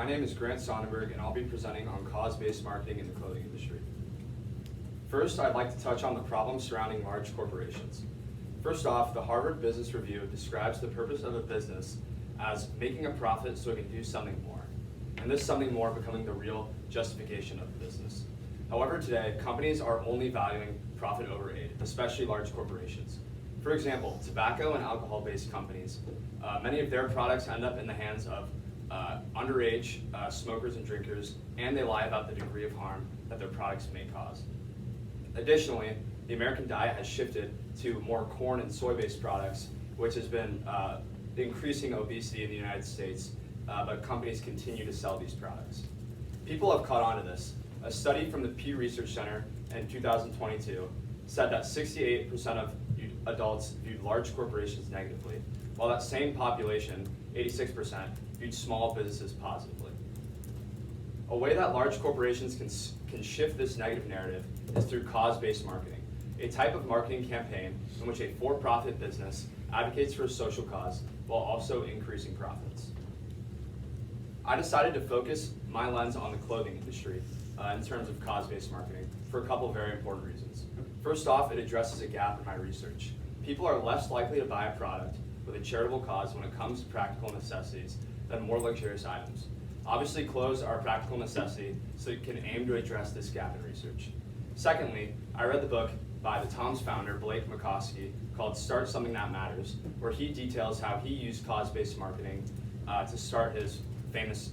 My name is Grant Sonnenberg, and I'll be presenting on cause-based marketing in the clothing industry. First, I'd like to touch on the problems surrounding large corporations. First off, the Harvard Business Review describes the purpose of a business as making a profit so it can do something more, and this something more becoming the real justification of the business. However, today, companies are only valuing profit over aid, especially large corporations. For example, tobacco and alcohol-based companies, many of their products end up in the hands of underage smokers and drinkers, and they lie about the degree of harm that their products may cause. Additionally, the American diet has shifted to more corn and soy-based products, which has been increasing obesity in the United States, but companies continue to sell these products. People have caught on to this. A study from the Pew Research Center in 2022 said that 68% of adults viewed large corporations negatively, while that same population, 86%, viewed small businesses positively. A way that large corporations can shift this negative narrative is through cause-based marketing, a type of marketing campaign in which a for-profit business advocates for a social cause while also increasing profits. I decided to focus my lens on the clothing industry in terms of cause-based marketing for a couple of very important reasons. First off, it addresses a gap in my research. People are less likely to buy a product with a charitable cause when it comes to practical necessities than more luxurious items. Obviously, clothes are a practical necessity, so you can aim to address this gap in research. Secondly, I read the book by the Tom's founder, Blake McCoskey, called Start Something That Matters, where he details how he used cause-based marketing to start his famous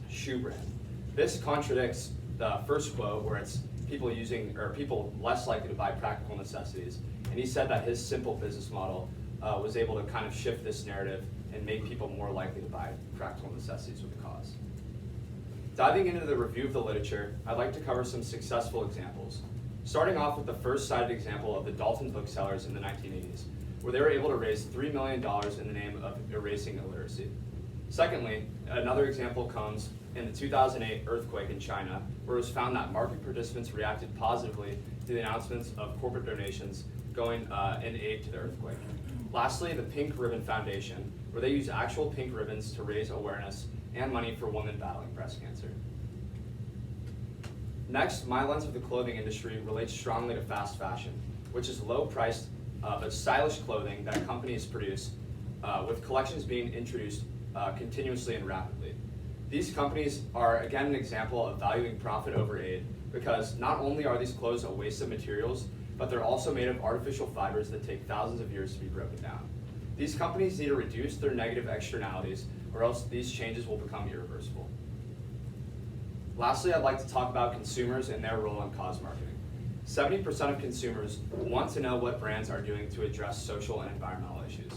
shoe brand. This contradicts the first quote, where it's people less likely to buy practical necessities, and he said that his simple business model was able to kind of shift this narrative and make people more likely to buy practical necessities with a cause. Diving into the review of the literature, I'd like to cover some successful examples. Starting off with the first cited example of the Dalton booksellers in the 1980s, where they were able to raise $3 million in the name of erasing illiteracy. Secondly, another example comes in the 2008 earthquake in China, where it was found that market participants reacted positively to the announcements of corporate donations going in aid to the earthquake. Lastly, the Pink Ribbon Foundation, where they use actual pink ribbons to raise awareness and money for women battling breast cancer. Next, my lens of the clothing industry relates strongly to fast fashion, which is low-priced but stylish clothing that companies produce, with collections being introduced continuously and rapidly. These companies are again an example of valuing profit over aid, because not only are these clothes a waste of materials, but they're also made of artificial fibers that take thousands of years to be broken down. These companies need to reduce their negative externalities, or else these changes will become irreversible. Lastly, I'd like to talk about consumers and their role in cause marketing. 70% of consumers want to know what brands are doing to address social and environmental issues.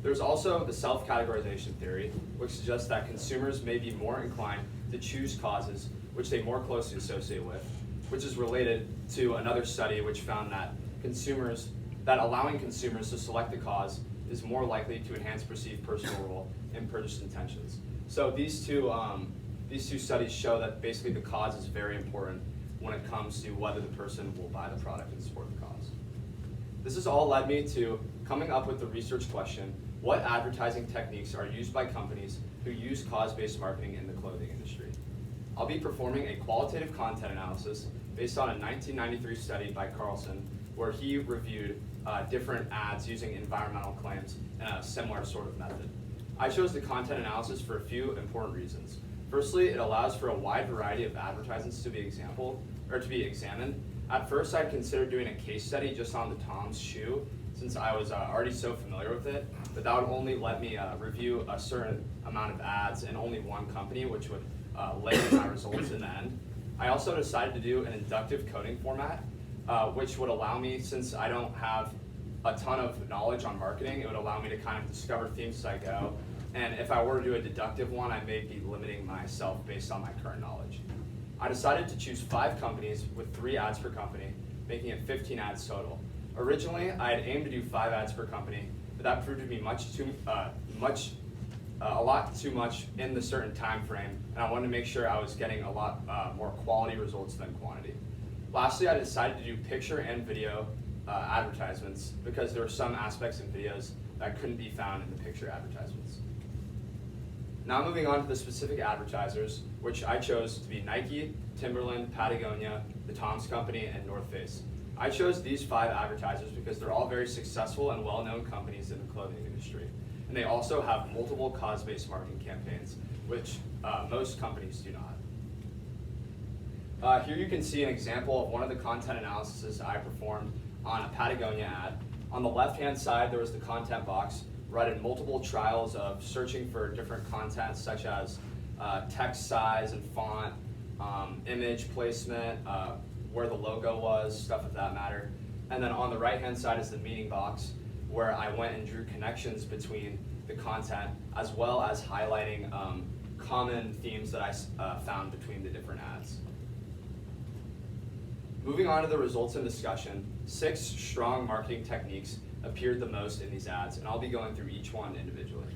There's also the self-categorization theory, which suggests that consumers may be more inclined to choose causes which they more closely associate with, which is related to another study which found that allowing consumers to select the cause is more likely to enhance perceived personal role and purchase intentions. So these two studies show that basically the cause is very important when it comes to whether the person will buy the product and support the cause. This has all led me to coming up with the research question: what advertising techniques are used by companies who use cause-based marketing in the clothing industry? I'll be performing a qualitative content analysis based on a 1993 study by Carlson, where he reviewed different ads using environmental claims in a similar sort of method. I chose the content analysis for a few important reasons. Firstly, it allows for a wide variety of advertisements to be examined. At first, I'd considered doing a case study just on the Tom's shoe, since I was already so familiar with it, but that would only let me review a certain amount of ads and only one company, which would limit my results in the end. I also decided to do an inductive coding format, which would allow me, since I don't have a ton of knowledge on marketing, it would allow me to kind of discover themes as I go. And if I were to do a deductive one, I may be limiting myself based on my current knowledge. I decided to choose 5 companies with 3 ads per company, making it 15 ads total. Originally, I had aimed to do 5 ads per company, but that proved to be a lot too much in the certain time frame, and I wanted to make sure I was getting a lot more quality results than quantity. Lastly, I decided to do picture and video advertisements, because there were some aspects in videos that couldn't be found in the picture advertisements. Now moving on to the specific advertisers, which I chose to be Nike, Timberland, Patagonia, the Tom's Company, and North Face. I chose these 5 advertisers because they're all very successful and well-known companies in the clothing industry. And they also have multiple cause-based marketing campaigns, which most companies do not. Here you can see an example of one of the content analyses I performed on a Patagonia ad. On the left-hand side, there was the content box where I did multiple trials of searching for different content, such as text size and font, image placement, where the logo was, stuff of that matter. And then on the right-hand side is the meaning box, where I went and drew connections between the content, as well as highlighting common themes that I found between the different ads. Moving on to the results and discussion, 6 strong marketing techniques appeared the most in these ads, and I'll be going through each one individually.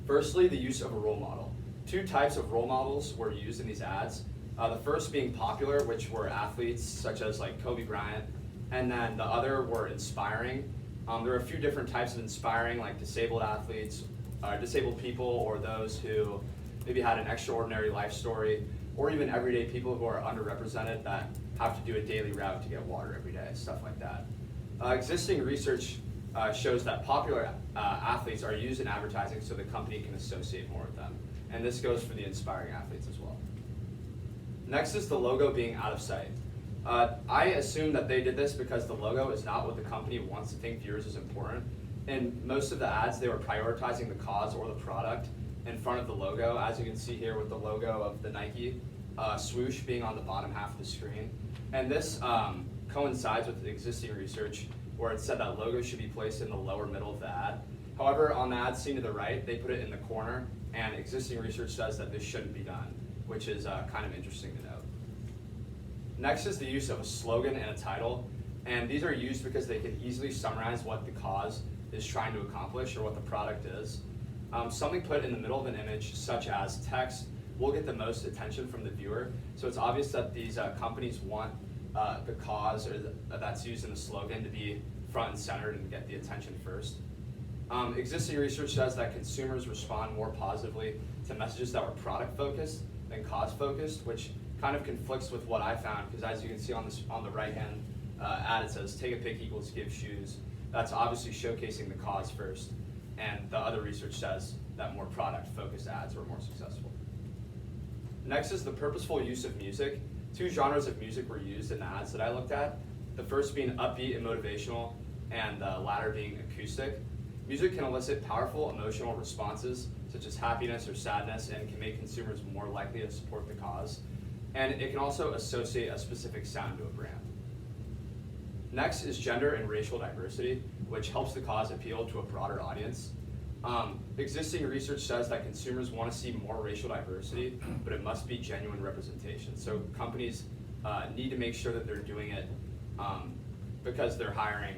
Firstly, the use of a role model. 2 types of role models were used in these ads. The first being popular, which were athletes such as like Kobe Bryant, and then the other were inspiring. There are a few different types of inspiring, like disabled athletes, disabled people, or those who maybe had an extraordinary life story, or even everyday people who are underrepresented that have to do a daily route to get water every day, stuff like that. Existing research shows that popular athletes are used in advertising so the company can associate more with them. And this goes for the inspiring athletes as well. Next is the logo being out of sight. I assume that they did this because the logo is not what the company wants to think viewers is important. In most of the ads, they were prioritizing the cause or the product in front of the logo, as you can see here with the logo of the Nike swoosh being on the bottom half of the screen. And this coincides with the existing research where it said that logos should be placed in the lower middle of the ad. However, on the ad seen to the right, they put it in the corner, and existing research says that this shouldn't be done, which is kind of interesting to note. Next is the use of a slogan and a title, and these are used because they can easily summarize what the cause is trying to accomplish or what the product is. Something put in the middle of an image, such as text, will get the most attention from the viewer, so it's obvious that these companies want the cause that's used in the slogan to be front and center and get the attention first. Existing research says that consumers respond more positively to messages that were product focused than cause focused, which kind of conflicts with what I found, because as you can see on the right hand ad, it says take a pic equals give shoes. That's obviously showcasing the cause first, and the other research says that more product focused ads are more successful. Next is the purposeful use of music. 2 genres of music were used in the ads that I looked at, the first being upbeat and motivational, and the latter being acoustic. Music can elicit powerful emotional responses, such as happiness or sadness, and can make consumers more likely to support the cause. And it can also associate a specific sound to a brand. Next is gender and racial diversity, which helps the cause appeal to a broader audience. Existing research says that consumers want to see more racial diversity, but it must be genuine representation. So companies need to make sure that they're doing it because they're hiring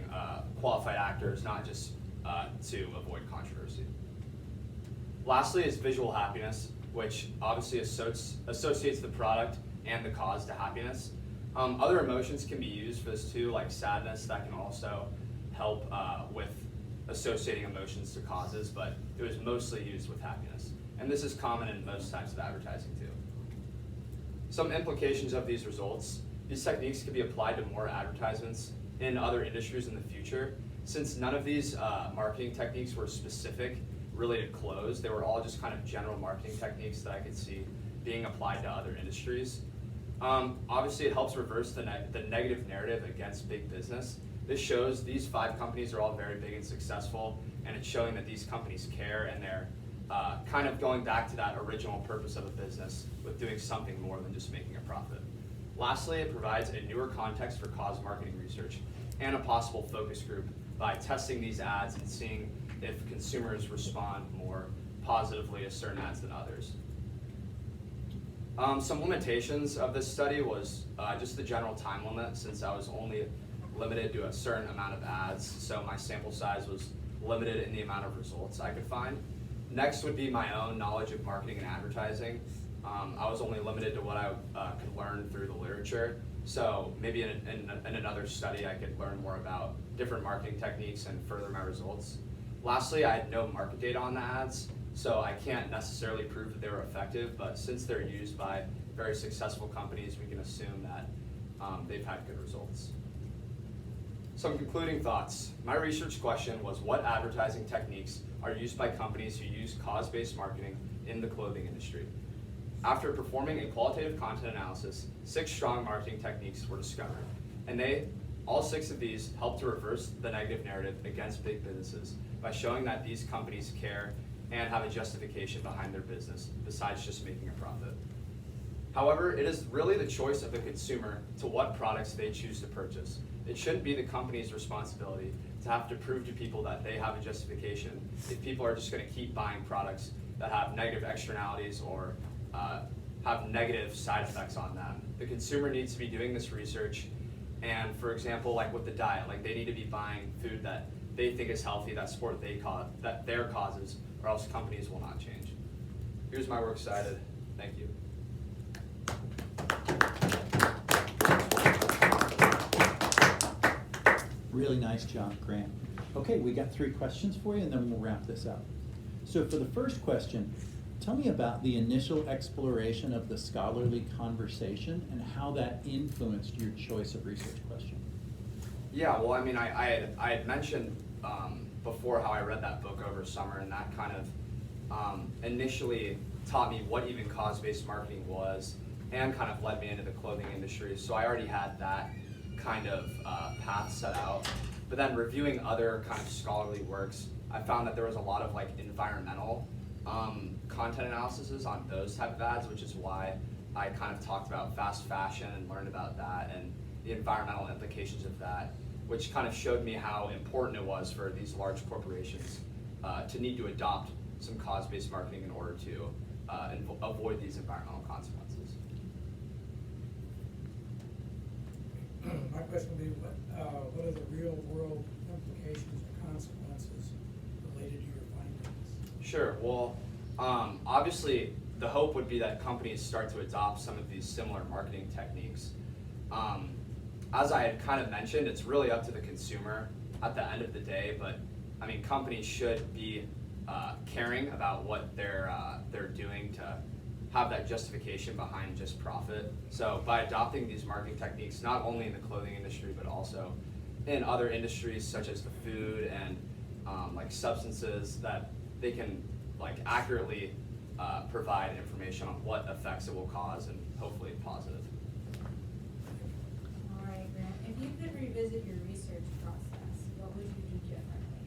qualified actors, not just to avoid controversy. Lastly is visual happiness, which obviously associates the product and the cause to happiness. Other emotions can be used for this too, like sadness, that can also help with associating emotions to causes, but it was mostly used with happiness. And this is common in most types of advertising too. Some implications of these results: these techniques can be applied to more advertisements in other industries in the future. Since none of these marketing techniques were specific really to clothes, they were all just kind of general marketing techniques that I could see being applied to other industries. Obviously, it helps reverse the negative narrative against big business. This shows these 5 companies are all very big and successful, and it's showing that these companies care and they're kind of going back to that original purpose of a business with doing something more than just making a profit. Lastly, it provides a newer context for cause marketing research and a possible focus group by testing these ads and seeing if consumers respond more positively to certain ads than others. Some limitations of this study was just the general time limit, since I was only limited to a certain amount of ads, so my sample size was limited in the amount of results I could find. Next would be my own knowledge of marketing and advertising. I was only limited to what I could learn through the literature, so maybe in another study I could learn more about different marketing techniques and further my results. Lastly, I had no market data on the ads, so I can't necessarily prove that they were effective, but since they're used by very successful companies, we can assume that they've had good results. Some concluding thoughts. My research question was, what advertising techniques are used by companies who use cause-based marketing in the clothing industry? After performing a qualitative content analysis, 6 strong marketing techniques were discovered, and all 6 of these help to reverse the negative narrative against big businesses by showing that these companies care and have a justification behind their business besides just making a profit. However, it is really the choice of the consumer to what products they choose to purchase. It shouldn't be the company's responsibility to have to prove to people that they have a justification if people are just going to keep buying products that have negative externalities or have negative side effects on them. The consumer needs to be doing this research, and for example, like with the diet, like they need to be buying food that they think is healthy, that support their causes, or else companies will not change. Here's my works cited. Thank you. Really nice job, Grant. Okay, we got 3 questions for you, and then we'll wrap this up. So for the first question, tell me about the initial exploration of the scholarly conversation and how that influenced your choice of research question. Yeah, well, I mean, I had mentioned before how I read that book over summer, and that kind of initially taught me what even cause-based marketing was and kind of led me into the clothing industry. So I already had that kind of path set out. But then reviewing other kind of scholarly works, I found that there was a lot of like environmental content analyses on those type of ads, which is why I kind of talked about fast fashion and learned about that and the environmental implications of that, which kind of showed me how important it was for these large corporations to need to adopt some cause-based marketing in order to avoid these environmental consequences. My question would be, what are the real-world implications or consequences related to your findings? Sure. Well, obviously, the hope would be that companies start to adopt some of these similar marketing techniques. As I had kind of mentioned, it's really up to the consumer at the end of the day, but I mean, companies should be caring about what they're doing to have that justification behind just profit. So by adopting these marketing techniques, not only in the clothing industry, but also in other industries such as the food and like substances, that they can like accurately provide information on what effects it will cause and hopefully positive. All right, Grant. If you could revisit your research process, what would you do differently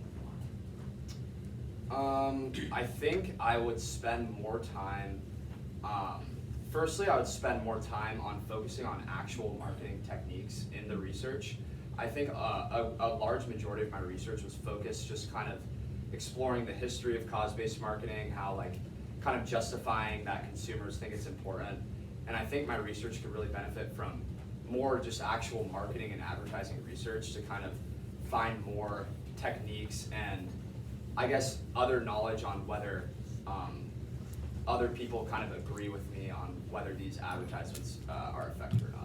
and why? I think I would spend more time. Firstly, I would spend more time on focusing on actual marketing techniques in the research. I think a large majority of my research was focused just kind of exploring the history of cause-based marketing, how like kind of justifying that consumers think it's important. And I think my research could really benefit from more just actual marketing and advertising research to kind of find more techniques and I guess other knowledge on whether other people kind of agree with me on whether these advertisements are effective or not.